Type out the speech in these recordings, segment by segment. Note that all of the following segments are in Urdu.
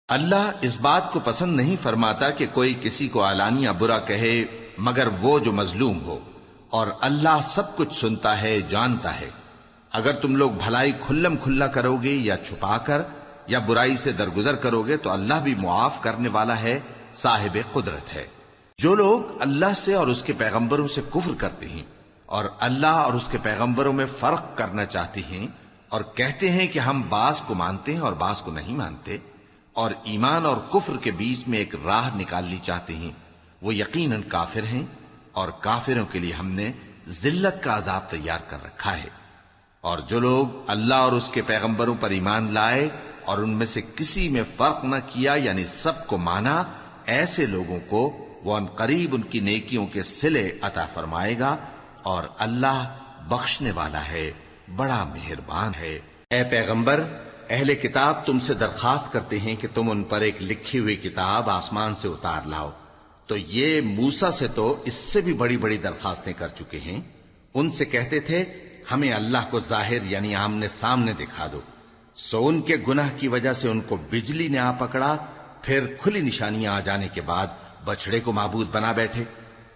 اللہ اس بات کو پسند نہیں فرماتا کہ کوئی کسی کو علانیہ برا کہے مگر وہ جو مظلوم ہو، اور اللہ سب کچھ سنتا ہے، جانتا ہے۔ اگر تم لوگ بھلائی کھلم کھلا کرو گے یا چھپا کر یا برائی سے درگزر کرو گے تو اللہ بھی معاف کرنے والا ہے، صاحب قدرت ہے۔ جو لوگ اللہ سے اور اس کے پیغمبروں سے کفر کرتے ہیں اور اللہ اور اس کے پیغمبروں میں فرق کرنا چاہتے ہیں اور کہتے ہیں کہ ہم بعض کو مانتے ہیں اور بعض کو نہیں مانتے، اور ایمان اور کفر کے بیچ میں ایک راہ نکالنی چاہتے ہیں، وہ یقیناً کافر ہیں، اور کافروں کے لیے ہم نے ذلت کا عذاب تیار کر رکھا ہے۔ اور جو لوگ اللہ اور اس کے پیغمبروں پر ایمان لائے اور ان میں سے کسی میں فرق نہ کیا، یعنی سب کو مانا، ایسے لوگوں کو وہ ان قریب ان کی نیکیوں کے صلے عطا فرمائے گا، اور اللہ بخشنے والا ہے، بڑا مہربان ہے۔ اے پیغمبر، اہل کتاب تم سے درخواست کرتے ہیں کہ تم ان پر ایک لکھی ہوئی کتاب آسمان سے اتار لاؤ، تو یہ موسیٰ سے تو اس سے بھی بڑی بڑی درخواستیں کر چکے ہیں۔ ان سے کہتے تھے ہمیں اللہ کو ظاہر یعنی آمنے سامنے دکھا دو، سو ان کے گناہ کی وجہ سے ان کو بجلی نے آ پکڑا، پھر کھلی نشانیاں آ جانے کے بعد بچڑے کو معبود بنا بیٹھے،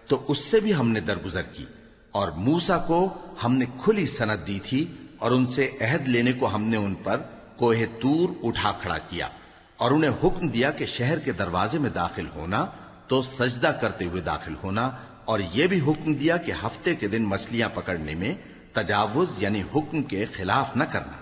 تو اس سے بھی ہم نے درگزر کی۔ اور موسیٰ کو ہم نے کھلی سند دی تھی، اور ان سے عہد لینے کو ہم نے ان پر کوہ طور اٹھا کھڑا کیا، اور انہیں حکم دیا کہ شہر کے دروازے میں داخل ہونا تو سجدہ کرتے ہوئے داخل ہونا، اور یہ بھی حکم دیا کہ ہفتے کے دن مچھلیاں پکڑنے میں تجاوز یعنی حکم کے خلاف نہ کرنا۔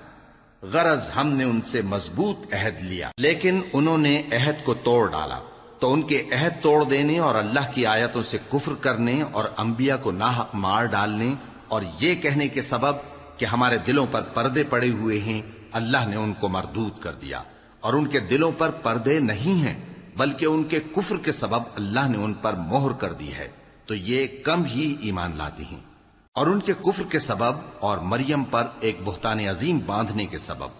غرض ہم نے ان سے مضبوط عہد لیا، لیکن انہوں نے عہد کو توڑ ڈالا، تو ان کے عہد توڑ دینے اور اللہ کی آیتوں سے کفر کرنے اور انبیاء کو ناحق مار ڈالنے اور یہ کہنے کے سبب کہ ہمارے دلوں پر پردے پڑے ہوئے ہیں، اللہ نے ان کو مردود کر دیا، اور ان کے دلوں پر پردے نہیں ہیں بلکہ ان کے کفر کے سبب اللہ نے ان پر مہر کر دی ہے، تو یہ کم ہی ایمان لاتے ہیں۔ اور ان کے کفر کے سبب اور مریم پر ایک بہتان عظیم باندھنے کے سبب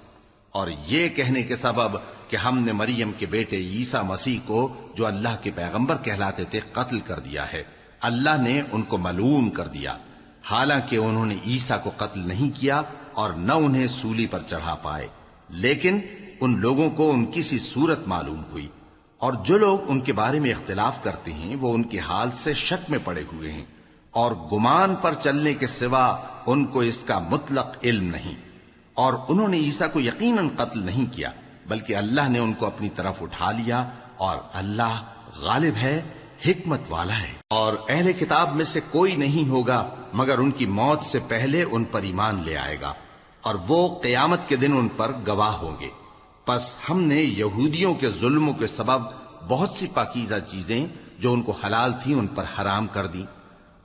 اور یہ کہنے کے سبب کہ ہم نے مریم کے بیٹے عیسیٰ مسیح کو جو اللہ کے پیغمبر کہلاتے تھے قتل کر دیا ہے، اللہ نے ان کو ملعون کر دیا، حالانکہ انہوں نے عیسیٰ کو قتل نہیں کیا اور نہ انہیں سولی پر چڑھا پائے، لیکن ان لوگوں کو ان کی سی صورت معلوم ہوئی۔ اور جو لوگ ان کے بارے میں اختلاف کرتے ہیں وہ ان کے حال سے شک میں پڑے ہوئے ہیں، اور گمان پر چلنے کے سوا ان کو اس کا مطلق علم نہیں۔ اور انہوں نے عیسیٰ کو یقیناً قتل نہیں کیا بلکہ اللہ نے ان کو اپنی طرف اٹھا لیا، اور اللہ غالب ہے، حکمت والا ہے۔ اور اہل کتاب میں سے کوئی نہیں ہوگا مگر ان کی موت سے پہلے ان پر ایمان لے آئے گا، اور وہ قیامت کے دن ان پر گواہ ہوں گے۔ پس ہم نے یہودیوں کے ظلموں کے سبب بہت سی پاکیزہ چیزیں جو ان کو حلال تھیں ان پر حرام کر دیں،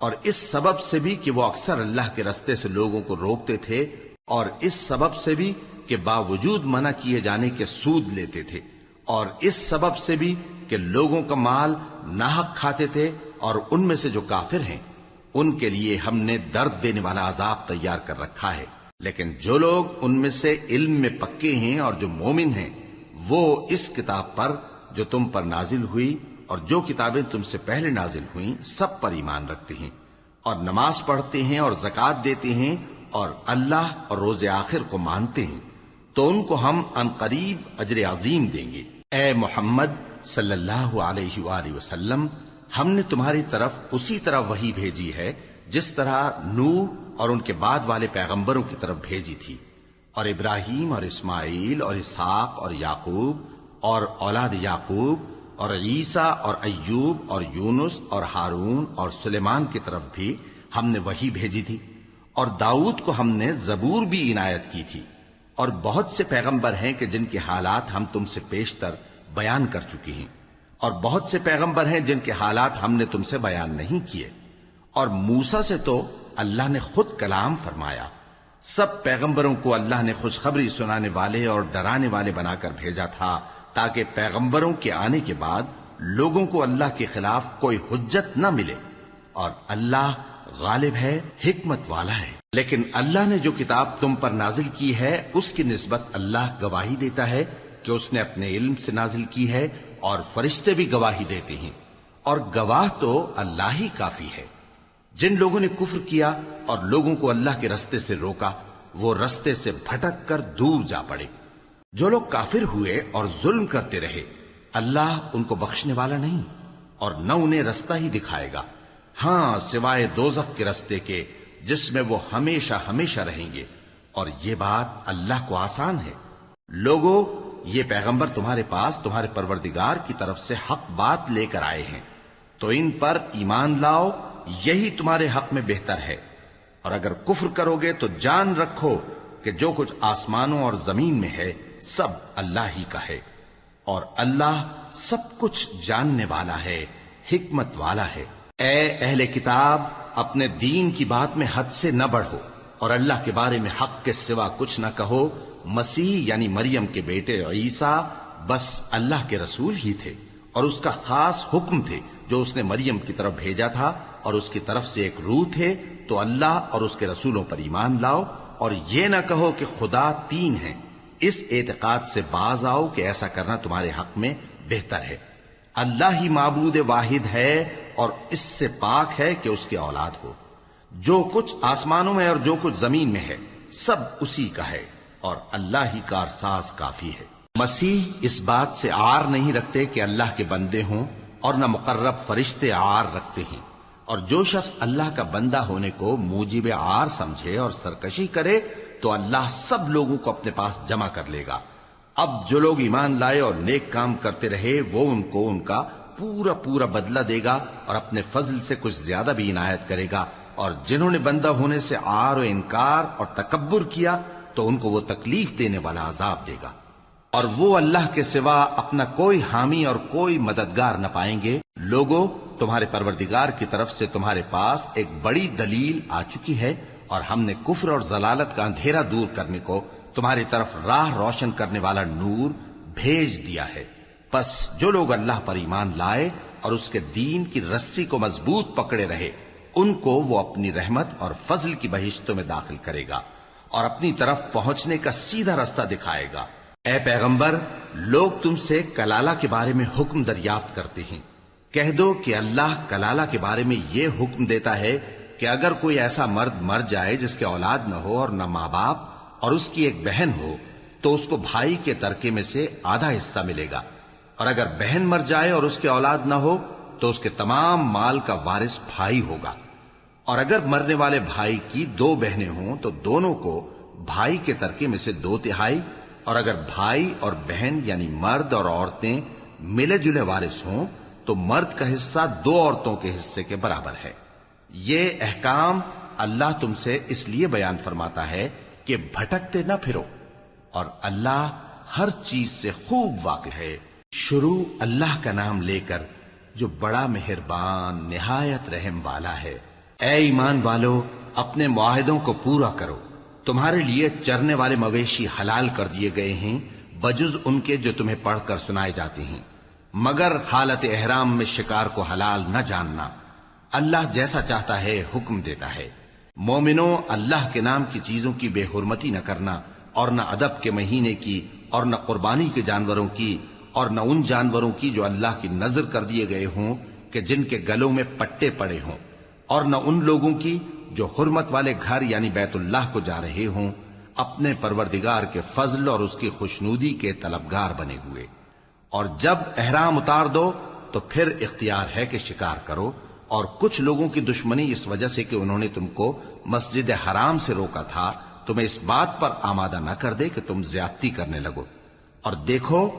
اور اس سبب سے بھی کہ وہ اکثر اللہ کے رستے سے لوگوں کو روکتے تھے، اور اس سبب سے بھی کہ باوجود منع کیے جانے کے سود لیتے تھے، اور اس سبب سے بھی کہ لوگوں کا مال ناحق کھاتے تھے، اور ان میں سے جو کافر ہیں ان کے لیے ہم نے درد دینے والا عذاب تیار کر رکھا ہے۔ لیکن جو لوگ ان میں سے علم میں پکے ہیں اور جو مومن ہیں وہ اس کتاب پر جو تم پر نازل ہوئی اور جو کتابیں تم سے پہلے نازل ہوئیں سب پر ایمان رکھتے ہیں، اور نماز پڑھتے ہیں اور زکوٰۃ دیتے ہیں، اور اللہ اور روز آخر کو مانتے ہیں، تو ان کو ہم ان قریب اجر عظیم دیں گے۔ اے محمد صلی اللہ علیہ وآلہ وسلم، ہم نے تمہاری طرف اسی طرح وحی بھیجی ہے جس طرح نوح اور ان کے بعد والے پیغمبروں کی طرف بھیجی تھی، اور ابراہیم اور اسماعیل اور اسحاق اور یعقوب اور اولاد یعقوب اور عیسیٰ اور ایوب اور یونس اور ہارون اور سلیمان کی طرف بھی ہم نے وحی بھیجی تھی، اور داؤد کو ہم نے زبور بھی عنایت کی تھی، اور بہت سے پیغمبر ہیں کہ جن کے حالات ہم تم سے پیشتر بیان کر چکے ہیں، اور بہت سے پیغمبر ہیں جن کے حالات ہم نے تم سے بیان نہیں کیے۔ اور موسیٰ سے تو اللہ نے خود کلام فرمایا۔ سب پیغمبروں کو اللہ نے خوشخبری سنانے والے اور ڈرانے والے بنا کر بھیجا تھا تاکہ پیغمبروں کے آنے کے بعد لوگوں کو اللہ کے خلاف کوئی حجت نہ ملے، اور اللہ غالب ہے، حکمت والا ہے۔ لیکن اللہ نے جو کتاب تم پر نازل کی ہے اس کی نسبت اللہ گواہی دیتا ہے کہ اس نے اپنے علم سے نازل کی ہے، اور فرشتے بھی گواہی دیتے ہیں، اور گواہ تو اللہ ہی کافی ہے۔ جن لوگوں نے کفر کیا اور لوگوں کو اللہ کے رستے سے روکا وہ رستے سے بھٹک کر دور جا پڑے۔ جو لوگ کافر ہوئے اور ظلم کرتے رہے اللہ ان کو بخشنے والا نہیں اور نہ انہیں رستہ ہی دکھائے گا، ہاں سوائے دوزخ کے رستے کے جس میں وہ ہمیشہ ہمیشہ رہیں گے، اور یہ بات اللہ کو آسان ہے۔ لوگو، یہ پیغمبر تمہارے پاس تمہارے پروردگار کی طرف سے حق بات لے کر آئے ہیں، تو ان پر ایمان لاؤ، یہی تمہارے حق میں بہتر ہے، اور اگر کفر کرو گے تو جان رکھو کہ جو کچھ آسمانوں اور زمین میں ہے سب اللہ ہی کا ہے، اور اللہ سب کچھ جاننے والا ہے، حکمت والا ہے۔ اے اہل کتاب، اپنے دین کی بات میں حد سے نہ بڑھو، اور اللہ کے بارے میں حق کے سوا کچھ نہ کہو۔ مسیح یعنی مریم کے بیٹے عیسیٰ بس اللہ کے رسول ہی تھے، اور اس کا خاص حکم تھے جو اس نے مریم کی طرف بھیجا تھا، اور اس کی طرف سے ایک روح تھے۔ تو اللہ اور اس کے رسولوں پر ایمان لاؤ، اور یہ نہ کہو کہ خدا تین ہیں، اس اعتقاد سے باز آؤ کہ ایسا کرنا تمہارے حق میں بہتر ہے۔ اللہ ہی معبود واحد ہے، اور اس سے پاک ہے کہ اس کی اولاد ہو۔ جو کچھ آسمانوں میں اور جو کچھ زمین میں ہے سب اسی کا ہے، اور اللہ ہی کارساز کافی ہے۔ مسیح اس بات سے عار نہیں رکھتے کہ اللہ کے بندے ہوں، اور نہ مقرب فرشتے عار رکھتے ہیں، اور جو شخص اللہ کا بندہ ہونے کو موجب عار سمجھے اور سرکشی کرے تو اللہ سب لوگوں کو اپنے پاس جمع کر لے گا۔ اب جو لوگ ایمان لائے اور نیک کام کرتے رہے وہ ان کو ان کا پورا پورا بدلہ دے گا، اور اپنے فضل سے کچھ زیادہ بھی عنایت کرے گا، اور جنہوں نے بندہ ہونے سے عار و انکار اور تکبر کیا تو ان کو وہ تکلیف دینے والا عذاب دے گا، اور وہ اللہ کے سوا اپنا کوئی حامی اور کوئی مددگار نہ پائیں گے۔ لوگو، تمہارے پروردگار کی طرف سے تمہارے پاس ایک بڑی دلیل آ چکی ہے، اور ہم نے کفر اور ضلالت کا اندھیرا دور کرنے کو تمہاری طرف راہ روشن کرنے والا نور بھیج دیا ہے۔ پس جو لوگ اللہ پر ایمان لائے اور اس کے دین کی رسی کو مضبوط پکڑے رہے ان کو وہ اپنی رحمت اور فضل کی بہشتوں میں داخل کرے گا، اور اپنی طرف پہنچنے کا سیدھا راستہ دکھائے گا۔ اے پیغمبر، لوگ تم سے کلالہ کے بارے میں حکم دریافت کرتے ہیں، کہہ دو کہ اللہ کلالہ کے بارے میں یہ حکم دیتا ہے کہ اگر کوئی ایسا مرد مر جائے جس کے اولاد نہ ہو اور نہ ماں باپ اور اس کی ایک بہن ہو تو اس کو بھائی کے ترکے میں سے آدھا حصہ ملے گا، اور اگر بہن مر جائے اور اس کے اولاد نہ ہو تو اس کے تمام مال کا وارث بھائی ہوگا، اور اگر مرنے والے بھائی کی دو بہنیں ہوں تو دونوں کو بھائی کے ترکے میں سے 2/3، اور اگر بھائی اور بہن یعنی مرد اور عورتیں ملے جلے وارث ہوں تو مرد کا حصہ 2 عورتوں کے حصے کے برابر ہے۔ یہ احکام اللہ تم سے اس لیے بیان فرماتا ہے کہ بھٹکتے نہ پھرو، اور اللہ ہر چیز سے خوب واقف ہے۔ شروع اللہ کا نام لے کر جو بڑا مہربان نہایت رحم والا ہے۔ اے ایمان والو، اپنے معاہدوں کو پورا کرو۔ تمہارے لیے چرنے والے مویشی حلال کر دیے گئے ہیں بجز ان کے جو تمہیں پڑھ کر سنائے جاتے ہیں، مگر حالت احرام میں شکار کو حلال نہ جاننا۔ اللہ جیسا چاہتا ہے حکم دیتا ہے۔ مومنوں، اللہ کے نام کی چیزوں کی بے حرمتی نہ کرنا، اور نہ ادب کے مہینے کی، اور نہ قربانی کے جانوروں کی، اور نہ ان جانوروں کی جو اللہ کی نذر کر دیے گئے ہوں کہ جن کے گلوں میں پٹے پڑے ہوں، اور نہ ان لوگوں کی جو حرمت والے گھر یعنی بیت اللہ کو جا رہے ہوں اپنے پروردگار کے فضل اور اس کی خوشنودی کے طلبگار بنے ہوئے۔ اور جب احرام اتار دو تو پھر اختیار ہے کہ شکار کرو، اور کچھ لوگوں کی دشمنی اس وجہ سے کہ انہوں نے تم کو مسجد حرام سے روکا تھا تمہیں اس بات پر آمادہ نہ کر دے کہ تم زیادتی کرنے لگو۔ اور دیکھو،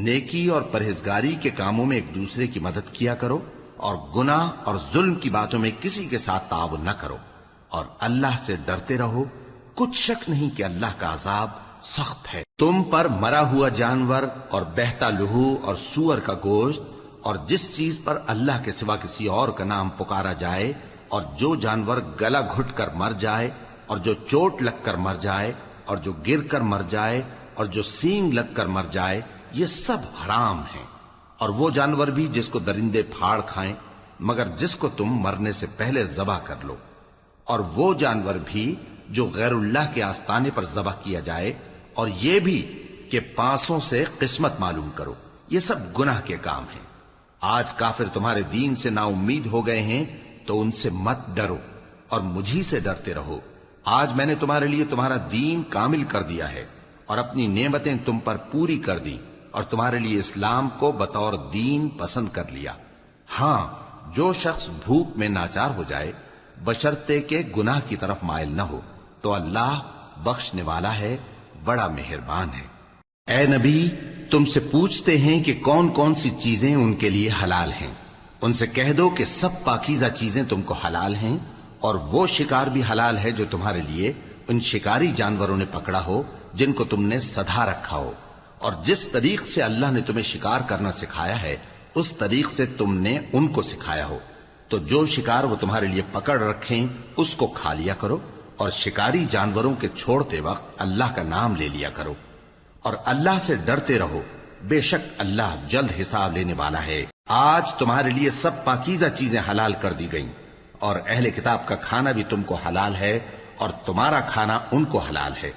نیکی اور پرہیزگاری کے کاموں میں ایک دوسرے کی مدد کیا کرو، اور گناہ اور ظلم کی باتوں میں کسی کے ساتھ تعاون نہ کرو، اور اللہ سے ڈرتے رہو۔ کچھ شک نہیں کہ اللہ کا عذاب سخت ہے۔ تم پر مرا ہوا جانور اور بہتا لہو اور سور کا گوشت اور جس چیز پر اللہ کے سوا کسی اور کا نام پکارا جائے، اور جو جانور گلا گھٹ کر مر جائے، اور جو چوٹ لگ کر مر جائے، اور جو گر کر مر جائے، اور جو سینگ لگ کر مر جائے، یہ سب حرام ہیں۔ اور وہ جانور بھی جس کو درندے پھاڑ کھائیں مگر جس کو تم مرنے سے پہلے ذبح کر لو، اور وہ جانور بھی جو غیر اللہ کے آستانے پر ذبح کیا جائے، اور یہ بھی کہ پانسوں سے قسمت معلوم کرو۔ یہ سب گناہ کے کام ہیں۔ آج کافر تمہارے دین سے نا امید ہو گئے ہیں تو ان سے مت ڈرو اور مجھی سے ڈرتے رہو۔ آج میں نے تمہارے لیے تمہارا دین کامل کر دیا ہے، اور اپنی نعمتیں تم پر پوری کر دی اور تمہارے لیے اسلام کو بطور دین پسند کر لیا۔ ہاں، جو شخص بھوک میں ناچار ہو جائے بشرطے کہ گناہ کی طرف مائل نہ ہو تو اللہ بخشنے والا ہے، بڑا مہربان ہے۔ اے نبی، تم سے پوچھتے ہیں کہ کون کون سی چیزیں ان کے لیے حلال ہیں۔ ان سے کہہ دو کہ سب پاکیزہ چیزیں تم کو حلال ہیں، اور وہ شکار بھی حلال ہے جو تمہارے لیے ان شکاری جانوروں نے پکڑا ہو جن کو تم نے سدھا رکھا ہو، اور جس طریق سے اللہ نے تمہیں شکار کرنا سکھایا ہے اس طریق سے تم نے ان کو سکھایا ہو، تو جو شکار وہ تمہارے لیے پکڑ رکھیں اس کو کھا لیا کرو، اور شکاری جانوروں کے چھوڑتے وقت اللہ کا نام لے لیا کرو، اور اللہ سے ڈرتے رہو، بے شک اللہ جلد حساب لینے والا ہے۔ آج تمہارے لیے سب پاکیزہ چیزیں حلال کر دی گئیں، اور اہل کتاب کا کھانا بھی تم کو حلال ہے اور تمہارا کھانا ان کو حلال ہے،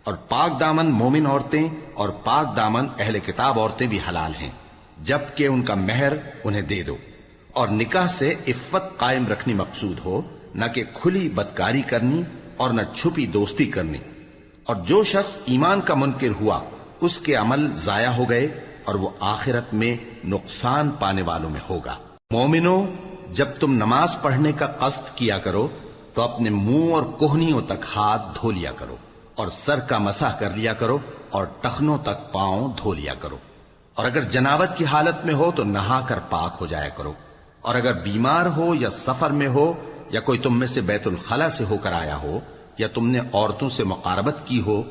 اور پاک دامن مومن عورتیں اور پاک دامن اہل کتاب عورتیں بھی حلال ہیں، جبکہ ان کا مہر انہیں دے دو، اور نکاح سے عفت قائم رکھنی مقصود ہو، نہ کہ کھلی بدکاری کرنی اور نہ چھپی دوستی کرنی۔ اور جو شخص ایمان کا منکر ہوا اس کے عمل ضائع ہو گئے اور وہ آخرت میں نقصان پانے والوں میں ہوگا۔ مومنو، جب تم نماز پڑھنے کا قصد کیا کرو تو اپنے منہ اور کوہنیوں تک ہاتھ دھو لیا کرو، اور سر کا مسح کر لیا کرو، اور ٹخنوں تک پاؤں دھو لیا کرو، اور اگر جنابت کی حالت میں ہو تو نہا کر پاک ہو جایا کرو، اور اگر بیمار ہو یا سفر میں ہو یا کوئی تم میں سے بیت الخلا سے ہو کر آیا ہو یا تم نے عورتوں سے مقاربت کی ہو،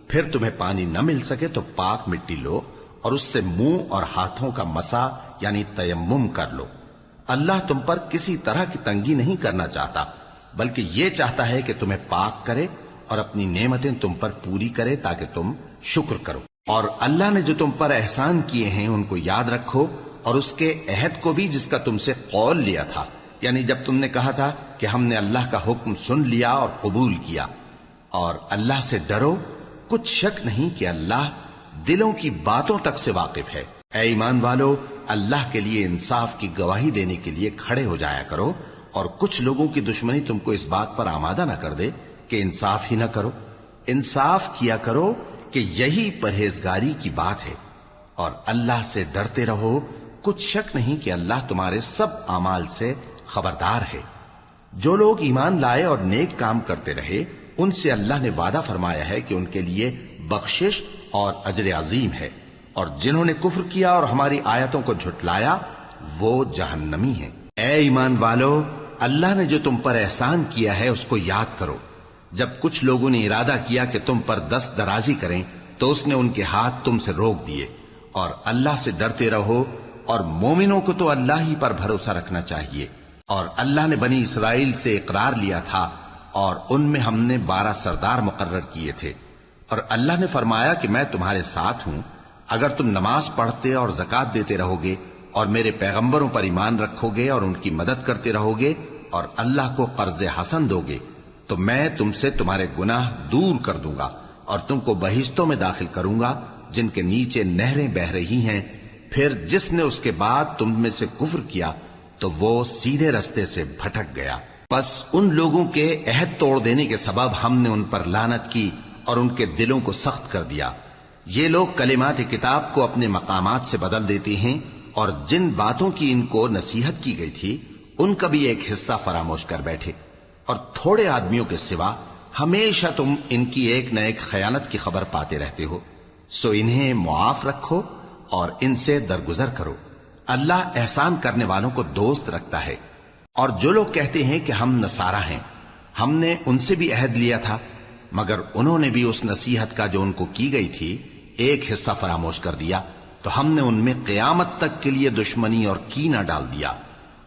پھر تمہیں پانی نہ مل سکے تو پاک مٹی لو اور اس سے منہ اور ہاتھوں کا مسح یعنی تیمم کر لو۔ اللہ تم پر کسی طرح کی تنگی نہیں کرنا چاہتا، بلکہ یہ چاہتا ہے کہ تمہیں پاک کرے اور اپنی نعمتیں تم پر پوری کرے تاکہ تم شکر کرو۔ اور اللہ نے جو تم پر احسان کیے ہیں ان کو یاد رکھو، اور اس کے عہد کو بھی جس کا تم سے قول لیا تھا، یعنی جب تم نے کہا تھا کہ ہم نے اللہ کا حکم سن لیا اور قبول کیا۔ اور اللہ سے ڈرو، کچھ شک نہیں کہ اللہ دلوں کی باتوں تک سے واقف ہے۔ اے ایمان والو، اللہ کے لیے انصاف کی گواہی دینے کے لیے کھڑے ہو جایا کرو، اور کچھ لوگوں کی دشمنی تم کو اس بات پر آمادہ نہ کر دے کہ انصاف ہی نہ کرو۔ انصاف کیا کرو کہ یہی پرہیزگاری کی بات ہے، اور اللہ سے ڈرتے رہو، کچھ شک نہیں کہ اللہ تمہارے سب اعمال سے خبردار ہے۔ جو لوگ ایمان لائے اور نیک کام کرتے رہے ان سے اللہ نے وعدہ فرمایا ہے کہ ان کے لیے بخشش اور اجر عظیم ہے، اور جنہوں نے کفر کیا اور ہماری آیتوں کو جھٹلایا وہ جہنمی ہیں۔ اے ایمان والو، اللہ نے جو تم پر احسان کیا ہے اس کو یاد کرو۔ جب کچھ لوگوں نے ارادہ کیا کہ تم پر دست درازی کریں تو اس نے ان کے ہاتھ تم سے روک دیے، اور اللہ سے ڈرتے رہو، اور مومنوں کو تو اللہ ہی پر بھروسہ رکھنا چاہیے۔ اور اللہ نے بنی اسرائیل سے اقرار لیا تھا اور ان میں ہم نے 12 سردار مقرر کیے تھے، اور اللہ نے فرمایا کہ میں تمہارے ساتھ ہوں اگر تم نماز پڑھتے اور زکوٰۃ دیتے رہو گے اور میرے پیغمبروں پر ایمان رکھو گے اور ان کی مدد کرتے رہو گے اور اللہ کو قرض حسن دو گے تو میں تم سے تمہارے گناہ دور کر دوں گا اور تم کو بہشتوں میں داخل کروں گا جن کے نیچے نہریں بہ رہی ہیں۔ پھر جس نے اس کے بعد تم میں سے کفر کیا تو وہ سیدھے رستے سے بھٹک گیا۔ پس ان لوگوں کے عہد توڑ دینے کے سبب ہم نے ان پر لعنت کی اور ان کے دلوں کو سخت کر دیا۔ یہ لوگ کلمات کتاب کو اپنے مقامات سے بدل دیتے ہیں، اور جن باتوں کی ان کو نصیحت کی گئی تھی ان کا بھی ایک حصہ فراموش کر بیٹھے، اور تھوڑے آدمیوں کے سوا ہمیشہ تم ان کی ایک نہ ایک خیانت کی خبر پاتے رہتے ہو، سو انہیں معاف رکھو اور ان سے درگزر کرو۔ اللہ احسان کرنے والوں کو دوست رکھتا ہے۔ اور جو لوگ کہتے ہیں کہ ہم نصارہ ہیں، ہم نے ان سے بھی عہد لیا تھا، مگر انہوں نے بھی اس نصیحت کا جو ان کو کی گئی تھی ایک حصہ فراموش کر دیا، تو ہم نے ان میں قیامت تک کے لیے دشمنی اور کینہ ڈال دیا،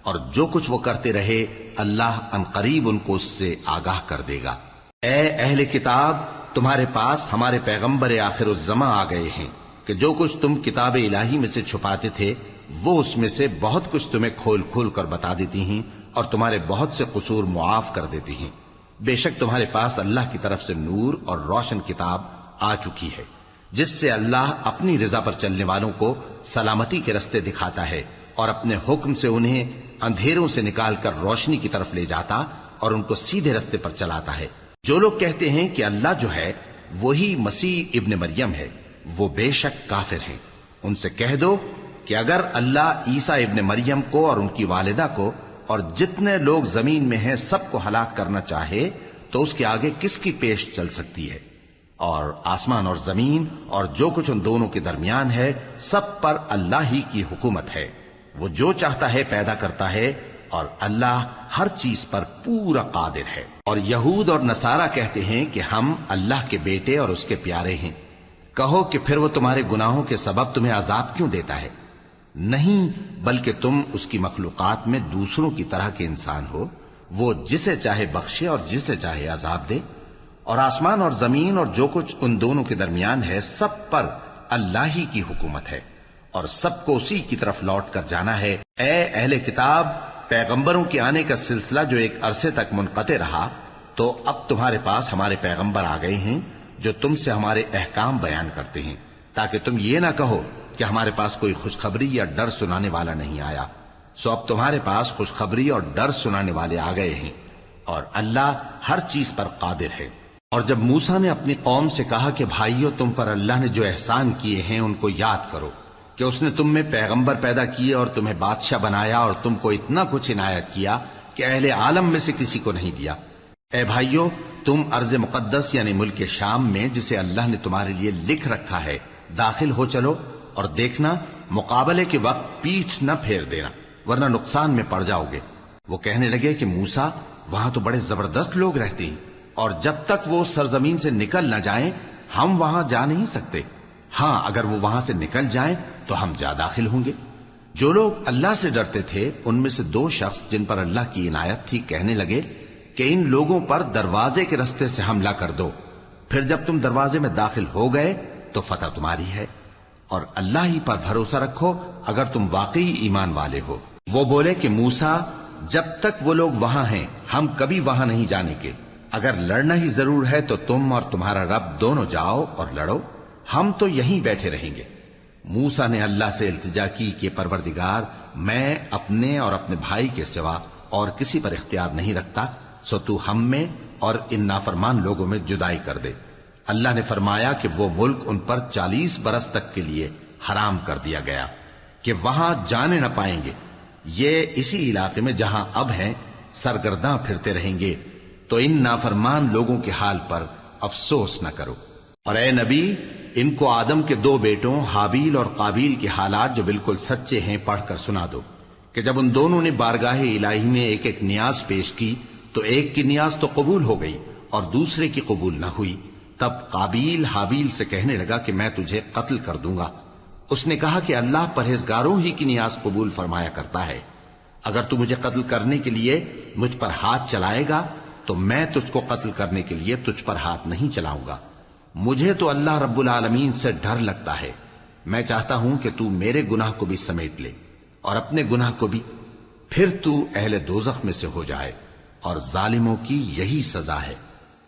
اور جو کچھ وہ کرتے رہے اللہ عنقریب ان کو اس سے آگاہ کر دے گا۔ اے اہل کتاب، تمہارے پاس ہمارے پیغمبر آخر الزماں آ گئے ہیں کہ جو کچھ تم کتاب الہی میں سے چھپاتے تھے وہ اس میں سے بہت کچھ تمہیں کھول کھول کر بتا دیتی ہیں اور تمہارے بہت سے قصور معاف کر دیتی ہیں۔ بے شک تمہارے پاس اللہ کی طرف سے نور اور روشن کتاب آ چکی ہے جس سے اللہ اپنی رضا پر چلنے والوں کو سلامتی کے رستے دکھاتا ہے اور اپنے حکم سے انہیں اندھیروں سے نکال کر روشنی کی طرف لے جاتا اور ان کو سیدھے رستے پر چلاتا ہے۔ جو لوگ کہتے ہیں کہ اللہ جو ہے وہی مسیح ابن مریم ہے، وہ بے شک کافر ہیں۔ ان سے کہہ دو کہ اگر اللہ عیسیٰ ابن مریم کو اور ان کی والدہ کو اور جتنے لوگ زمین میں ہیں سب کو ہلاک کرنا چاہے تو اس کے آگے کس کی پیش چل سکتی ہے؟ اور آسمان اور زمین اور جو کچھ ان دونوں کے درمیان ہے سب پر اللہ ہی کی حکومت ہے۔ وہ جو چاہتا ہے پیدا کرتا ہے، اور اللہ ہر چیز پر پورا قادر ہے۔ اور یہود اور نصارہ کہتے ہیں کہ ہم اللہ کے بیٹے اور اس کے پیارے ہیں۔ کہو کہ پھر وہ تمہارے گناہوں کے سبب تمہیں عذاب کیوں دیتا ہے؟ نہیں، بلکہ تم اس کی مخلوقات میں دوسروں کی طرح کے انسان ہو، وہ جسے چاہے بخشے اور جسے چاہے عذاب دے۔ اور آسمان اور زمین اور جو کچھ ان دونوں کے درمیان ہے سب پر اللہ ہی کی حکومت ہے، اور سب کو اسی کی طرف لوٹ کر جانا ہے۔ اے اہل کتاب، پیغمبروں کے آنے کا سلسلہ جو ایک عرصے تک منقطع رہا، تو اب تمہارے پاس ہمارے پیغمبر آ گئے ہیں جو تم سے ہمارے احکام بیان کرتے ہیں، تاکہ تم یہ نہ کہو کہ ہمارے پاس کوئی خوشخبری یا ڈر سنانے والا نہیں آیا۔ سو اب تمہارے پاس خوشخبری اور ڈر سنانے والے آ گئے ہیں، اور اللہ ہر چیز پر قادر ہے۔ اور جب موسیٰ نے اپنی قوم سے کہا کہ بھائیو، تم پر اللہ نے جو احسان کیے ہیں ان کو یاد کرو، کہ اس نے تم میں پیغمبر پیدا کیے اور تمہیں بادشاہ بنایا اور تم کو اتنا کچھ عنایت کیا کہ اہل عالم میں سے کسی کو نہیں دیا۔ اے بھائیو، تم ارض مقدس یعنی ملک شام میں، جسے اللہ نے تمہارے لیے لکھ رکھا ہے، داخل ہو چلو، اور دیکھنا مقابلے کے وقت پیٹھ نہ پھیر دینا، ورنہ نقصان میں پڑ جاؤ گے۔ وہ کہنے لگے کہ موسیٰ، وہاں تو بڑے زبردست لوگ رہتے ہیں، اور جب تک وہ سرزمین سے نکل نہ جائیں ہم وہاں جا نہیں سکتے۔ ہاں، اگر وہ وہاں سے نکل جائیں تو ہم جا داخل ہوں گے۔ جو لوگ اللہ سے ڈرتے تھے ان میں سے دو شخص جن پر اللہ کی عنایت تھی کہنے لگے کہ ان لوگوں پر دروازے کے رستے سے حملہ کر دو، پھر جب تم دروازے میں داخل ہو گئے تو فتح تمہاری ہے، اور اللہ ہی پر بھروسہ رکھو اگر تم واقعی ایمان والے ہو۔ وہ بولے کہ موسیٰ، جب تک وہ لوگ وہاں ہیں ہم کبھی وہاں نہیں جانے کے، اگر لڑنا ہی ضرور ہے تو تم اور تمہارا رب دونوں جاؤ اور لڑو، ہم تو یہیں بیٹھے رہیں گے۔ موسیٰ نے اللہ سے التجا کی کہ پروردگار، میں اپنے اور اپنے بھائی کے سوا اور کسی پر اختیار نہیں رکھتا، سو تو ہم میں اور ان نافرمان لوگوں میں جدائی کر دے۔ اللہ نے فرمایا کہ وہ ملک ان پر 40 برس تک کے لیے حرام کر دیا گیا کہ وہاں جانے نہ پائیں گے۔ یہ اسی علاقے میں جہاں اب ہیں سرگرداں پھرتے رہیں گے، تو ان نافرمان لوگوں کے حال پر افسوس نہ کرو۔ اور اے نبی، ان کو آدم کے 2 بیٹوں حابیل اور قابیل کے حالات جو بالکل سچے ہیں پڑھ کر سنا دو، کہ جب ان دونوں نے بارگاہ الہی میں ایک ایک نیاز پیش کی تو ایک کی نیاز تو قبول ہو گئی اور دوسرے کی قبول نہ ہوئی۔ تب قابیل حابیل سے کہنے لگا کہ میں تجھے قتل کر دوں گا۔ اس نے کہا کہ اللہ پرہیزگاروں ہی کی نیاز قبول فرمایا کرتا ہے، اگر تو مجھے قتل کرنے کے لیے مجھ پر ہاتھ چلائے گا تو میں تجھ کو قتل کرنے کے لیے تجھ پر ہاتھ نہیں چلاؤں گا۔ مجھے تو اللہ رب العالمین سے ڈر لگتا ہے، میں چاہتا ہوں کہ تو میرے گناہ کو بھی سمیٹ لے اور اپنے گناہ کو بھی، پھر تو اہل دوزخ میں سے ہو جائے، اور ظالموں کی یہی سزا ہے۔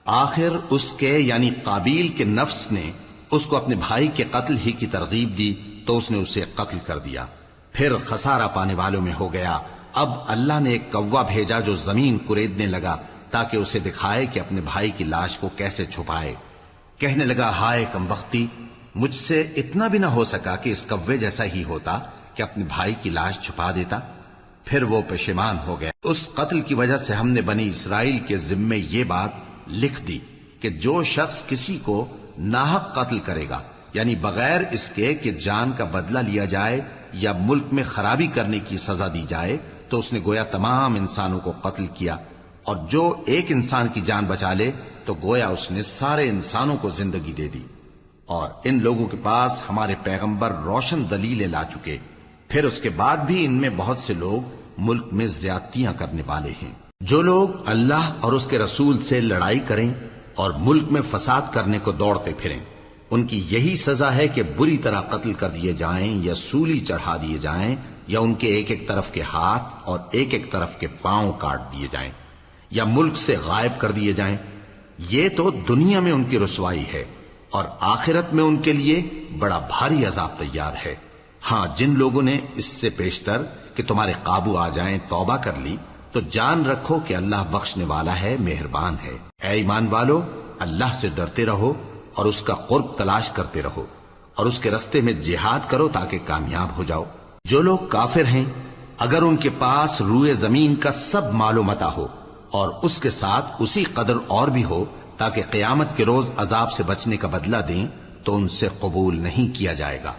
آخر اس کے یعنی قابیل کے نفس نے اس کو اپنے بھائی کے قتل ہی کی ترغیب دی تو اس نے اسے قتل کر دیا، پھر خسارہ پانے والوں میں ہو گیا۔ اب اللہ نے ایک کوا بھیجا جو زمین کریدنے لگا تاکہ اسے دکھائے کہ اپنے بھائی کی لاش کو کیسے چھپائے۔ کہنے لگا، ہائے کمبختی، مجھ سے اتنا بھی نہ ہو سکا کہ اس کوے جیسا ہی ہوتا کہ اپنے بھائی کی لاش چھپا دیتا۔ پھر وہ پشیمان ہو گیا۔ اس قتل کی وجہ سے ہم نے بنی اسرائیل کے ذمے یہ بات لکھ دی کہ جو شخص کسی کو ناحق قتل کرے گا، یعنی بغیر اس کے کہ جان کا بدلہ لیا جائے یا ملک میں خرابی کرنے کی سزا دی جائے، تو اس نے گویا تمام انسانوں کو قتل کیا، اور جو ایک انسان کی جان بچا لے تو گویا اس نے سارے انسانوں کو زندگی دے دی۔ اور ان لوگوں کے پاس ہمارے پیغمبر روشن دلیلیں لا چکے، پھر اس کے بعد بھی ان میں بہت سے لوگ ملک میں زیادتیاں کرنے والے ہیں۔ جو لوگ اللہ اور اس کے رسول سے لڑائی کریں اور ملک میں فساد کرنے کو دوڑتے پھریں، ان کی یہی سزا ہے کہ بری طرح قتل کر دیے جائیں یا سولی چڑھا دیے جائیں، یا ان کے ایک ایک طرف کے ہاتھ اور ایک ایک طرف کے پاؤں کاٹ دیے جائیں، یا ملک سے غائب کر دیے جائیں۔ یہ تو دنیا میں ان کی رسوائی ہے، اور آخرت میں ان کے لیے بڑا بھاری عذاب تیار ہے۔ ہاں، جن لوگوں نے اس سے پیشتر کہ تمہارے قابو آ جائیں توبہ کر لی تو جان رکھو کہ اللہ بخشنے والا ہے، مہربان ہے۔ اے ایمان والو، اللہ سے ڈرتے رہو اور اس کا قرب تلاش کرتے رہو اور اس کے رستے میں جہاد کرو تاکہ کامیاب ہو جاؤ۔ جو لوگ کافر ہیں اگر ان کے پاس روئے زمین کا سب مال و متاع ہو اور اس کے ساتھ اسی قدر اور بھی ہو تاکہ قیامت کے روز عذاب سے بچنے کا بدلہ دیں تو ان سے قبول نہیں کیا جائے گا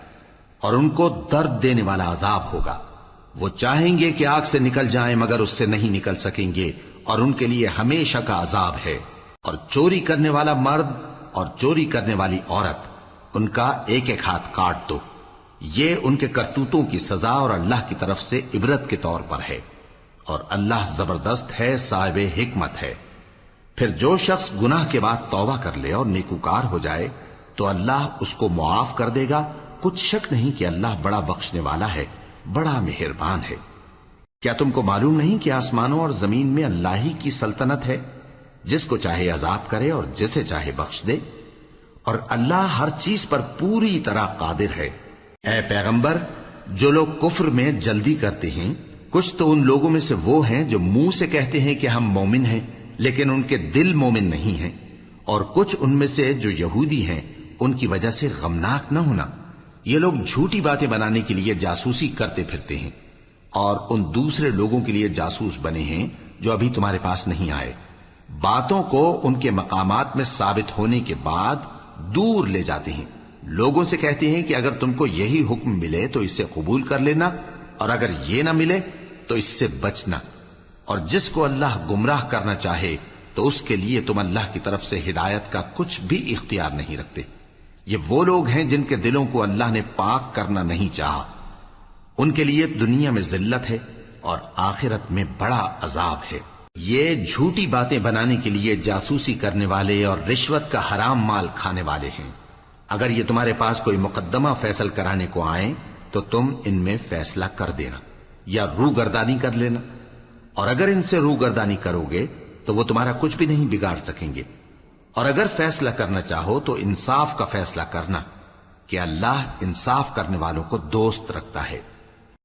اور ان کو درد دینے والا عذاب ہوگا۔ وہ چاہیں گے کہ آگ سے نکل جائیں مگر اس سے نہیں نکل سکیں گے اور ان کے لیے ہمیشہ کا عذاب ہے۔ اور چوری کرنے والا مرد اور چوری کرنے والی عورت ان کا ایک ایک ہاتھ کاٹ دو، یہ ان کے کرتوتوں کی سزا اور اللہ کی طرف سے عبرت کے طور پر ہے، اور اللہ زبردست ہے، صاحب حکمت ہے۔ پھر جو شخص گناہ کے بعد توبہ کر لے اور نیکوکار ہو جائے تو اللہ اس کو معاف کر دے گا، کچھ شک نہیں کہ اللہ بڑا بخشنے والا ہے، بڑا مہربان ہے۔ کیا تم کو معلوم نہیں کہ آسمانوں اور زمین میں اللہ ہی کی سلطنت ہے، جس کو چاہے عذاب کرے اور جسے چاہے بخش دے، اور اللہ ہر چیز پر پوری طرح قادر ہے۔ اے پیغمبر، جو لوگ کفر میں جلدی کرتے ہیں کچھ تو ان لوگوں میں سے وہ ہیں جو منہ سے کہتے ہیں کہ ہم مومن ہیں لیکن ان کے دل مومن نہیں ہیں، اور کچھ ان میں سے جو یہودی ہیں ان کی وجہ سے غمناک نہ ہونا۔ یہ لوگ جھوٹی باتیں بنانے کے لیے جاسوسی کرتے پھرتے ہیں اور ان دوسرے لوگوں کے لیے جاسوس بنے ہیں جو ابھی تمہارے پاس نہیں آئے، باتوں کو ان کے مقامات میں ثابت ہونے کے بعد دور لے جاتے ہیں، لوگوں سے کہتے ہیں کہ اگر تم کو یہی حکم ملے تو اسے قبول کر لینا اور اگر یہ نہ ملے تو اس سے بچنا، اور جس کو اللہ گمراہ کرنا چاہے تو اس کے لیے تم اللہ کی طرف سے ہدایت کا کچھ بھی اختیار نہیں رکھتے۔ یہ وہ لوگ ہیں جن کے دلوں کو اللہ نے پاک کرنا نہیں چاہا، ان کے لیے دنیا میں ذلت ہے اور آخرت میں بڑا عذاب ہے۔ یہ جھوٹی باتیں بنانے کے لیے جاسوسی کرنے والے اور رشوت کا حرام مال کھانے والے ہیں۔ اگر یہ تمہارے پاس کوئی مقدمہ فیصل کرانے کو آئیں تو تم ان میں فیصلہ کر دینا یا روگردانی کر لینا، اور اگر ان سے روگردانی کرو گے تو وہ تمہارا کچھ بھی نہیں بگاڑ سکیں گے، اور اگر فیصلہ کرنا چاہو تو انصاف کا فیصلہ کرنا کہ اللہ انصاف کرنے والوں کو دوست رکھتا ہے۔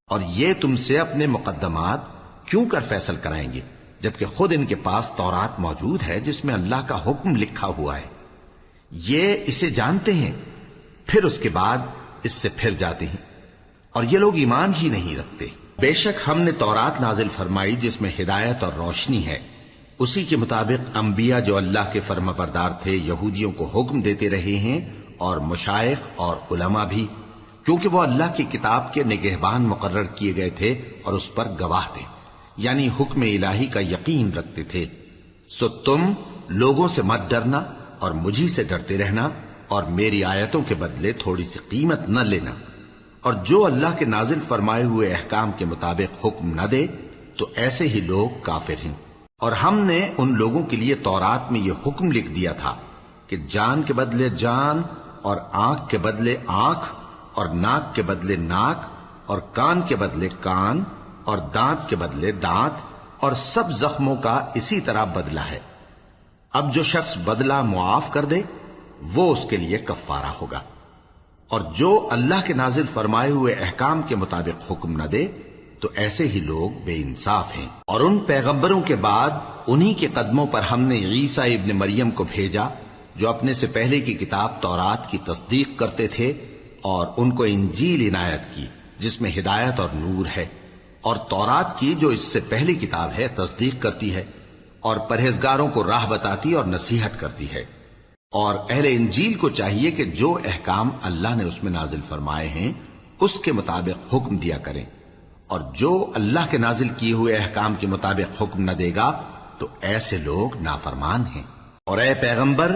اور یہ تم سے اپنے مقدمات کیوں کر فیصل کرائیں گے جبکہ خود ان کے پاس تورات موجود ہے جس میں اللہ کا حکم لکھا ہوا ہے۔ یہ اسے جانتے ہیں پھر اس کے بعد اس سے پھر جاتے ہیں، اور یہ لوگ ایمان ہی نہیں رکھتے۔ بے شک ہم نے تورات نازل فرمائی جس میں ہدایت اور روشنی ہے، اسی کے مطابق انبیاء جو اللہ کے فرما بردار تھے یہودیوں کو حکم دیتے رہے ہیں، اور مشائخ اور علماء بھی، کیونکہ وہ اللہ کی کتاب کے نگہبان مقرر کیے گئے تھے اور اس پر گواہ تھے، یعنی حکم الہی کا یقین رکھتے تھے۔ سو تم لوگوں سے مت ڈرنا اور مجھی سے ڈرتے رہنا، اور میری آیتوں کے بدلے تھوڑی سی قیمت نہ لینا، اور جو اللہ کے نازل فرمائے ہوئے احکام کے مطابق حکم نہ دے تو ایسے ہی لوگ کافر ہیں۔ اور ہم نے ان لوگوں کے لیے تورات میں یہ حکم لکھ دیا تھا کہ جان کے بدلے جان، اور آنکھ کے بدلے آنکھ، اور ناک کے بدلے ناک، اور کان کے بدلے کان، اور دانت کے بدلے دانت، اور سب زخموں کا اسی طرح بدلہ ہے۔ اب جو شخص بدلہ معاف کر دے وہ اس کے لیے کفارہ ہوگا، اور جو اللہ کے نازل فرمائے ہوئے احکام کے مطابق حکم نہ دے تو ایسے ہی لوگ بے انصاف ہیں۔ اور ان پیغمبروں کے بعد انہی کے قدموں پر ہم نے عیسیٰ ابن مریم کو بھیجا جو اپنے سے پہلے کی کتاب تورات کی تصدیق کرتے تھے، اور ان کو انجیل عنایت کی جس میں ہدایت اور نور ہے، اور تورات کی جو اس سے پہلی کتاب ہے تصدیق کرتی ہے اور پرہیزگاروں کو راہ بتاتی اور نصیحت کرتی ہے۔ اور اہل انجیل کو چاہیے کہ جو احکام اللہ نے اس میں نازل فرمائے ہیں اس کے مطابق حکم دیا کریں، اور جو اللہ کے نازل کیے ہوئے احکام کے مطابق حکم نہ دے گا تو ایسے لوگ نافرمان ہیں۔ اور اے پیغمبر،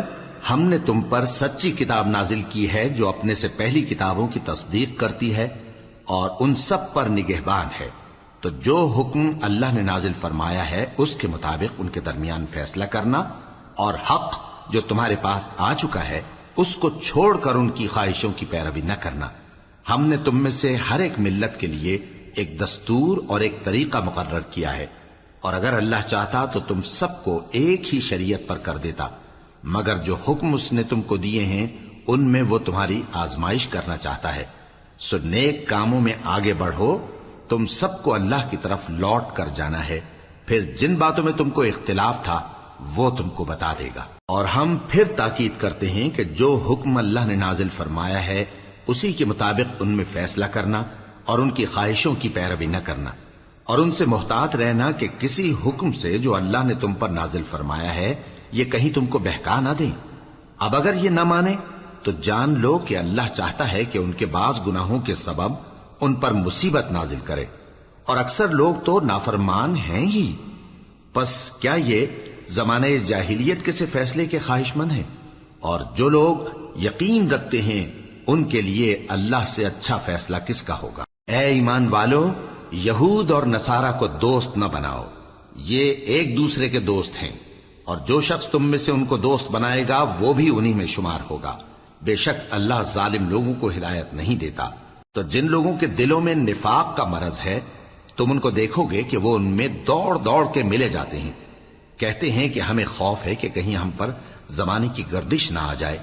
ہم نے تم پر سچی کتاب نازل کی ہے جو اپنے سے پہلی کتابوں کی تصدیق کرتی ہے اور ان سب پر نگہبان ہے، تو جو حکم اللہ نے نازل فرمایا ہے اس کے مطابق ان کے درمیان فیصلہ کرنا، اور حق جو تمہارے پاس آ چکا ہے اس کو چھوڑ کر ان کی خواہشوں کی پیروی نہ کرنا۔ ہم نے تم میں سے ہر ایک ملت کے لیے ایک دستور اور ایک طریقہ مقرر کیا ہے، اور اگر اللہ چاہتا تو تم سب کو ایک ہی شریعت پر کر دیتا، مگر جو حکم اس نے تم کو دیے ہیں ان میں وہ تمہاری آزمائش کرنا چاہتا ہے۔ سو نیک کاموں میں آگے بڑھو، تم سب کو اللہ کی طرف لوٹ کر جانا ہے، پھر جن باتوں میں تم کو اختلاف تھا وہ تم کو بتا دے گا۔ اور ہم پھر تاکید کرتے ہیں کہ جو حکم اللہ نے نازل فرمایا ہے اسی کے مطابق ان میں فیصلہ کرنا اور ان کی خواہشوں کی پیروی نہ کرنا، اور ان سے محتاط رہنا کہ کسی حکم سے جو اللہ نے تم پر نازل فرمایا ہے یہ کہیں تم کو بہکا نہ دیں۔ اب اگر یہ نہ مانے تو جان لو کہ اللہ چاہتا ہے کہ ان کے بعض گناہوں کے سبب ان پر مصیبت نازل کرے، اور اکثر لوگ تو نافرمان ہیں ہی۔ پس کیا یہ زمانہ جاہلیت کے سے فیصلے کے خواہش مند ہیں؟ اور جو لوگ یقین رکھتے ہیں ان کے لیے اللہ سے اچھا فیصلہ کس کا ہوگا؟ اے ایمان والو، یہود اور نصارہ کو دوست نہ بناؤ، یہ ایک دوسرے کے دوست ہیں، اور جو شخص تم میں سے ان کو دوست بنائے گا وہ بھی انہی میں شمار ہوگا۔ بے شک اللہ ظالم لوگوں کو ہدایت نہیں دیتا۔ تو جن لوگوں کے دلوں میں نفاق کا مرض ہے تم ان کو دیکھو گے کہ وہ ان میں دوڑ دوڑ کے ملے جاتے ہیں، کہتے ہیں کہ ہمیں خوف ہے کہ کہیں ہم پر زمانے کی گردش نہ آ جائے،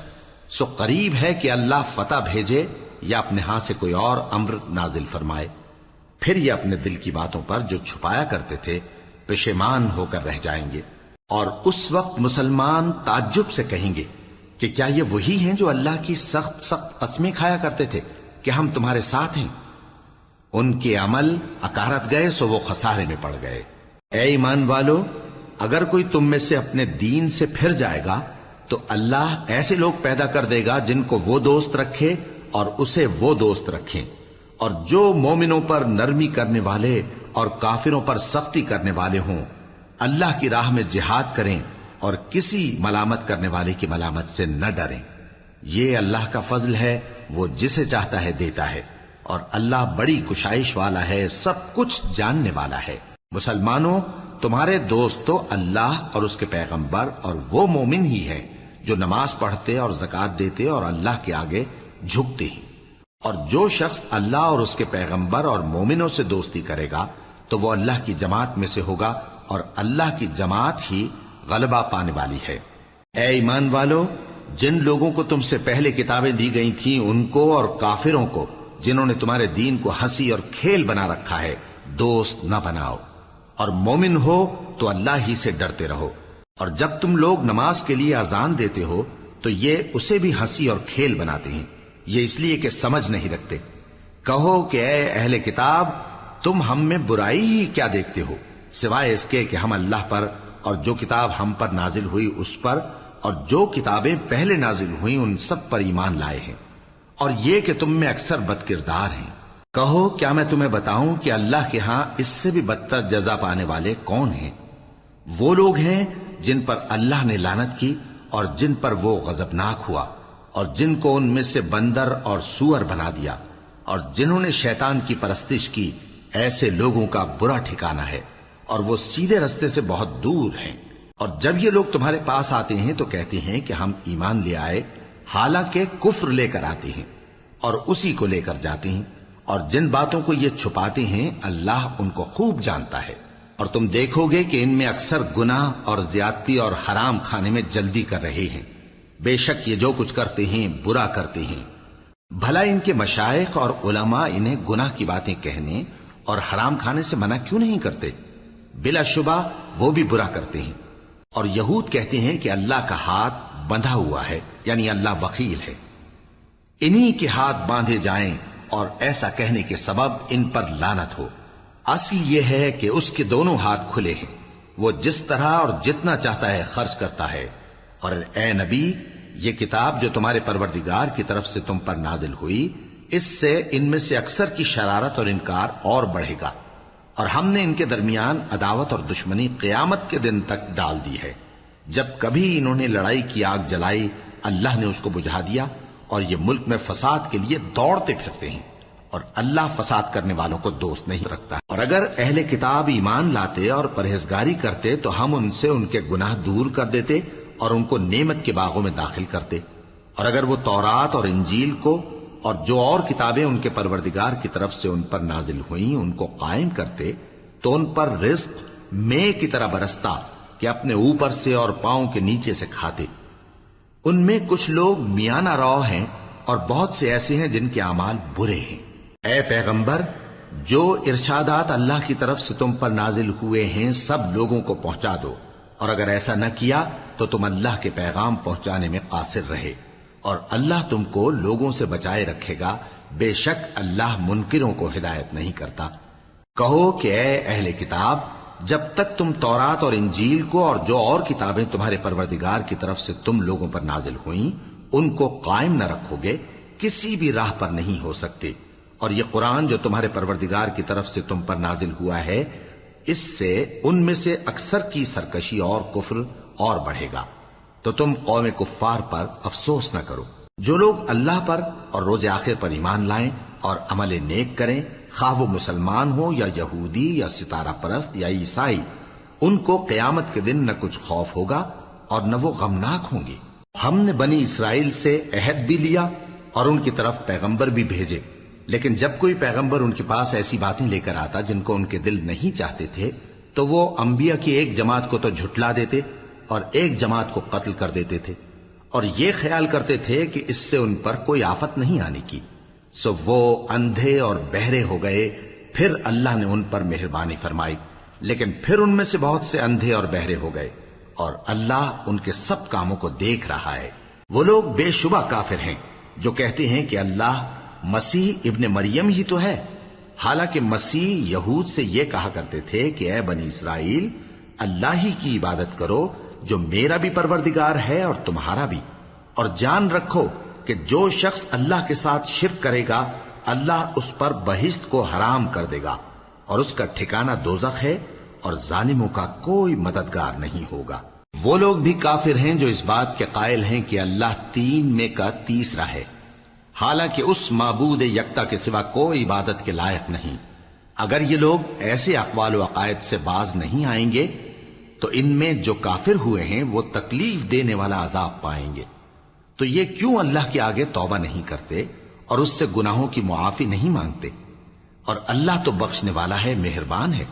سو قریب ہے کہ اللہ فتح بھیجے یا اپنے ہاں سے کوئی اور امر نازل فرمائے، پھر یہ اپنے دل کی باتوں پر جو چھپایا کرتے تھے پشیمان ہو کر رہ جائیں گے۔ اور اس وقت مسلمان تعجب سے کہیں گے کہ کیا یہ وہی ہیں جو اللہ کی سخت سخت قسمیں کھایا کرتے تھے کہ ہم تمہارے ساتھ ہیں؟ ان کے عمل اکارت گئے سو وہ خسارے میں پڑ گئے۔ اے ایمان والو، اگر کوئی تم میں سے اپنے دین سے پھر جائے گا تو اللہ ایسے لوگ پیدا کر دے گا جن کو وہ دوست رکھے اور اسے وہ دوست رکھیں، اور جو مومنوں پر نرمی کرنے والے اور کافروں پر سختی کرنے والے ہوں اللہ کی راہ میں جہاد کریں اور کسی ملامت کرنے والے کی ملامت سے نہ ڈریں۔ یہ اللہ کا فضل ہے، وہ جسے چاہتا ہے دیتا ہے، اور اللہ بڑی کشائش والا ہے، سب کچھ جاننے والا ہے۔ مسلمانوں، تمہارے دوست تو اللہ اور اس کے پیغمبر اور وہ مومن ہی ہیں جو نماز پڑھتے اور زکوٰۃ دیتے اور اللہ کے آگے جھکتے ہیں۔ اور جو شخص اللہ اور اس کے پیغمبر اور مومنوں سے دوستی کرے گا تو وہ اللہ کی جماعت میں سے ہوگا، اور اللہ کی جماعت ہی غلبہ پانے والی ہے۔ اے ایمان والو، جن لوگوں کو تم سے پہلے کتابیں دی گئی تھیں ان کو اور کافروں کو جنہوں نے تمہارے دین کو ہنسی اور کھیل بنا رکھا ہے دوست نہ بناؤ، اور مومن ہو تو اللہ ہی سے ڈرتے رہو۔ اور جب تم لوگ نماز کے لیے اذان دیتے ہو تو یہ اسے بھی ہنسی اور کھیل بناتے ہیں، یہ اس لیے کہ سمجھ نہیں رکھتے۔ کہو کہ اے اہل کتاب، تم ہم میں برائی ہی کیا دیکھتے ہو، سوائے اس کے کہ ہم اللہ پر اور جو کتاب ہم پر نازل ہوئی اس پر اور جو کتابیں پہلے نازل ہوئیں ان سب پر ایمان لائے ہیں، اور یہ کہ تم میں اکثر بد کردار ہیں۔ کہو کیا میں تمہیں بتاؤں کہ اللہ کے ہاں اس سے بھی بدتر جزا پانے والے کون ہیں؟ وہ لوگ ہیں جن پر اللہ نے لعنت کی اور جن پر وہ غضبناک ہوا، اور جن کو ان میں سے بندر اور سور بنا دیا، اور جنہوں نے شیطان کی پرستش کی، ایسے لوگوں کا برا ٹھکانہ ہے، اور وہ سیدھے رستے سے بہت دور ہیں۔ اور جب یہ لوگ تمہارے پاس آتے ہیں تو کہتے ہیں کہ ہم ایمان لے آئے، حالانکہ کفر لے کر آتے ہیں اور اسی کو لے کر جاتے ہیں، اور جن باتوں کو یہ چھپاتے ہیں اللہ ان کو خوب جانتا ہے۔ اور تم دیکھو گے کہ ان میں اکثر گناہ اور زیادتی اور حرام کھانے میں جلدی کر رہے ہیں، بے شک یہ جو کچھ کرتے ہیں برا کرتے ہیں۔ بھلا ان کے مشائخ اور علماء انہیں گناہ کی باتیں کہنے اور حرام کھانے سے منع کیوں نہیں کرتے؟ بلا شبہ وہ بھی برا کرتے ہیں۔ اور یہود کہتے ہیں کہ اللہ کا ہاتھ بندھا ہوا ہے، یعنی اللہ بخیل ہے، انہی کے ہاتھ باندھے جائیں، اور ایسا کہنے کے سبب ان پر لعنت ہو۔ اصل یہ ہے کہ اس کے دونوں ہاتھ کھلے ہیں، وہ جس طرح اور جتنا چاہتا ہے خرچ کرتا ہے۔ اور اے نبی، یہ کتاب جو تمہارے پروردگار کی طرف سے تم پر نازل ہوئی، اس سے ان میں سے اکثر کی شرارت اور انکار اور بڑھے گا، اور ہم نے ان کے درمیان عداوت اور دشمنی قیامت کے دن تک ڈال دی ہے۔ جب کبھی انہوں نے لڑائی کی آگ جلائی اللہ نے اس کو بجھا دیا، اور یہ ملک میں فساد کے لیے دوڑتے پھرتے ہیں، اور اللہ فساد کرنے والوں کو دوست نہیں رکھتا۔ اور اگر اہل کتاب ایمان لاتے اور پرہیزگاری کرتے تو ہم ان سے ان کے گناہ دور کر دیتے اور ان کو نعمت کے باغوں میں داخل کرتے۔ اور اگر وہ تورات اور انجیل کو اور جو اور کتابیں ان کے پروردگار کی طرف سے ان پر نازل ہوئیں ان کو قائم کرتے تو ان پر رزق مے کی طرح برستا کہ اپنے اوپر سے اور پاؤں کے نیچے سے کھاتے۔ ان میں کچھ لوگ میانہ رو ہیں اور بہت سے ایسے ہیں جن کے اعمال برے ہیں۔ اے پیغمبر، جو ارشادات اللہ کی طرف سے تم پر نازل ہوئے ہیں سب لوگوں کو پہنچا دو، اور اگر ایسا نہ کیا تو تم اللہ کے پیغام پہنچانے میں قاصر رہے، اور اللہ تم کو لوگوں سے بچائے رکھے گا، بے شک اللہ منکروں کو ہدایت نہیں کرتا۔ کہو کہ اے اہل کتاب، جب تک تم تورات اور انجیل کو اور جو اور کتابیں تمہارے پروردگار کی طرف سے تم لوگوں پر نازل ہوئیں ان کو قائم نہ رکھو گے، کسی بھی راہ پر نہیں ہو سکتے۔ اور یہ قرآن جو تمہارے پروردگار کی طرف سے تم پر نازل ہوا ہے، اس سے ان میں سے اکثر کی سرکشی اور کفر اور بڑھے گا، تو تم قوم کفار پر افسوس نہ کرو۔ جو لوگ اللہ پر اور روز آخر پر ایمان لائیں اور عمل نیک کریں، خواہ وہ مسلمان ہو یا یہودی یا ستارہ پرست یا عیسائی، ان کو قیامت کے دن نہ کچھ خوف ہوگا اور نہ وہ غمناک ہوں گے۔ ہم نے بنی اسرائیل سے عہد بھی لیا اور ان کی طرف پیغمبر بھی بھیجے، لیکن جب کوئی پیغمبر ان کے پاس ایسی باتیں لے کر آتا جن کو ان کے دل نہیں چاہتے تھے تو وہ انبیاء کی ایک جماعت کو تو جھٹلا دیتے اور ایک جماعت کو قتل کر دیتے تھے، اور یہ خیال کرتے تھے کہ اس سے ان پر کوئی آفت نہیں آنے کی، سو وہ اندھے اور بہرے ہو گئے۔ پھر اللہ نے ان پر مہربانی فرمائی، لیکن پھر ان میں سے بہت سے اندھے اور بہرے ہو گئے، اور اللہ ان کے سب کاموں کو دیکھ رہا ہے۔ وہ لوگ بے شبہ کافر ہیں جو کہتے ہیں کہ اللہ مسیح ابن مریم ہی تو ہے، حالانکہ مسیح یہود سے یہ کہا کرتے تھے کہ اے بنی اسرائیل، اللہ ہی کی عبادت کرو جو میرا بھی پروردگار ہے اور تمہارا بھی، اور جان رکھو کہ جو شخص اللہ کے ساتھ شرک کرے گا اللہ اس پر بہشت کو حرام کر دے گا، اور اس کا ٹھکانہ دوزخ ہے، اور ظالموں کا کوئی مددگار نہیں ہوگا۔ وہ لوگ بھی کافر ہیں جو اس بات کے قائل ہیں کہ اللہ تین میں کا تیسرا ہے، حالانکہ اس معبود یکتا کے سوا کوئی عبادت کے لائق نہیں۔ اگر یہ لوگ ایسے اقوال و عقائد سے باز نہیں آئیں گے تو ان میں جو کافر ہوئے ہیں وہ تکلیف دینے والا عذاب پائیں گے۔ تو یہ کیوں اللہ کے آگے توبہ نہیں کرتے اور اس سے گناہوں کی معافی نہیں مانگتے؟ اور اللہ تو بخشنے والا ہے، مہربان ہے۔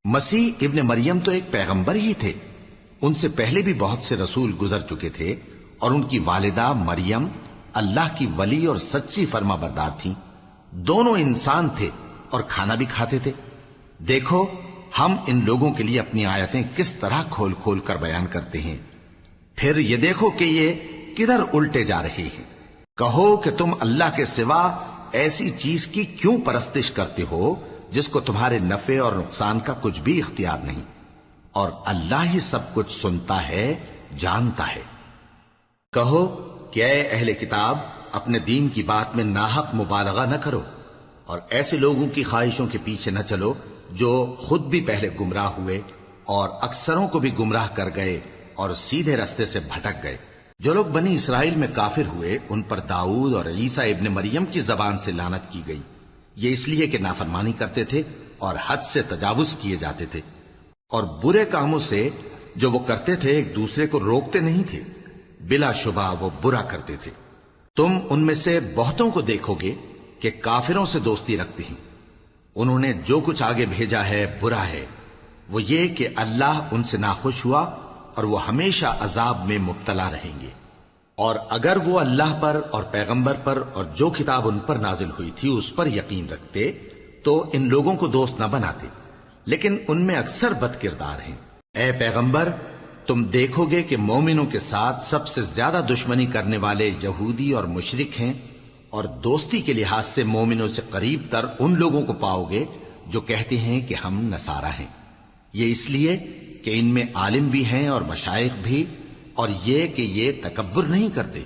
مسیح ابن مریم تو ایک پیغمبر ہی تھے، ان سے پہلے بھی بہت سے رسول گزر چکے تھے، اور ان کی والدہ مریم اللہ کی ولی اور سچی فرما بردار تھیں۔ دونوں انسان تھے اور کھانا بھی کھاتے تھے۔ دیکھو ہم ان لوگوں کے لیے اپنی آیتیں کس طرح کھول کھول کر بیان کرتے ہیں، پھر یہ دیکھو کہ یہ کدھر الٹے جا رہے ہیں۔ کہو کہ تم اللہ کے سوا ایسی چیز کی کیوں پرستش کرتے ہو جس کو تمہارے نفع اور نقصان کا کچھ بھی اختیار نہیں، اور اللہ ہی سب کچھ سنتا ہے، جانتا ہے۔ کہو کہ اے اہل کتاب، اپنے دین کی بات میں ناحق مبالغہ نہ کرو، اور ایسے لوگوں کی خواہشوں کے پیچھے نہ چلو جو خود بھی پہلے گمراہ ہوئے اور اکثروں کو بھی گمراہ کر گئے اور سیدھے رستے سے بھٹک گئے۔ جو لوگ بنی اسرائیل میں کافر ہوئے ان پر داؤد اور عیسیٰ ابن مریم کی زبان سے لعنت کی گئی، یہ اس لیے کہ نافرمانی کرتے تھے اور حد سے تجاوز کیے جاتے تھے، اور برے کاموں سے جو وہ کرتے تھے ایک دوسرے کو روکتے نہیں تھے، بلا شبہ وہ برا کرتے تھے۔ تم ان میں سے بہتوں کو دیکھو گے کہ کافروں سے دوستی رکھتے ہیں، انہوں نے جو کچھ آگے بھیجا ہے برا ہے، وہ یہ کہ اللہ ان سے ناخوش ہوا اور وہ ہمیشہ عذاب میں مبتلا رہیں گے۔ اور اگر وہ اللہ پر اور پیغمبر پر اور جو کتاب ان پر نازل ہوئی تھی اس پر یقین رکھتے تو ان لوگوں کو دوست نہ بناتے، لیکن ان میں اکثر بد کردار ہیں۔ اے پیغمبر، تم دیکھو گے کہ مومنوں کے ساتھ سب سے زیادہ دشمنی کرنے والے یہودی اور مشرک ہیں، اور دوستی کے لحاظ سے مومنوں سے قریب تر ان لوگوں کو پاؤ گے جو کہتے ہیں کہ ہم نصارہ ہیں، یہ اس لیے کہ ان میں عالم بھی ہیں اور مشائخ بھی، اور یہ کہ یہ تکبر نہیں کرتے۔